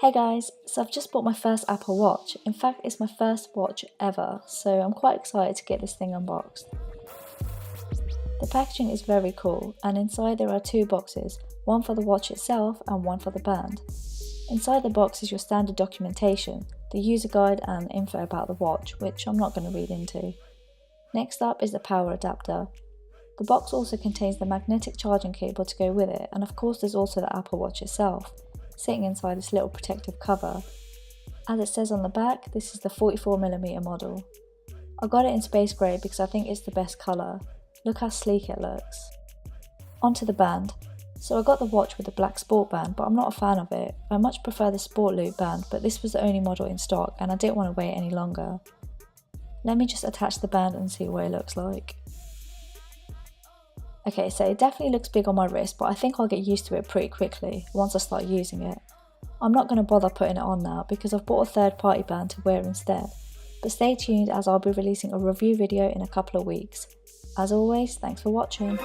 Hey guys, so I've just bought my first Apple Watch. In fact, it's my first watch ever, so I'm quite excited to get this thing unboxed. The packaging is very cool, and inside there are two boxes, one for the watch itself and one for the band. Inside the box is your standard documentation, the user guide and info about the watch, which I'm not going to read into. Next up is the power adapter. The box also contains the magnetic charging cable to go with it, and of course there's also the Apple Watch itself, sitting inside this little protective cover. As it says on the back, this is the 44mm model. I got it in space grey because I think it's the best colour. Look how sleek it looks. Onto the band. So I got the watch with the black sport band, but I'm not a fan of it. I much prefer the sport loop band, but this was the only model in stock and I didn't want to wait any longer. Let me just attach the band and see what it looks like. Okay, so it definitely looks big on my wrist, but I think I'll get used to it pretty quickly once I start using it. I'm not going to bother putting it on now because I've bought a third-party band to wear instead, but stay tuned as I'll be releasing a review video in a couple of weeks. As always, thanks for watching.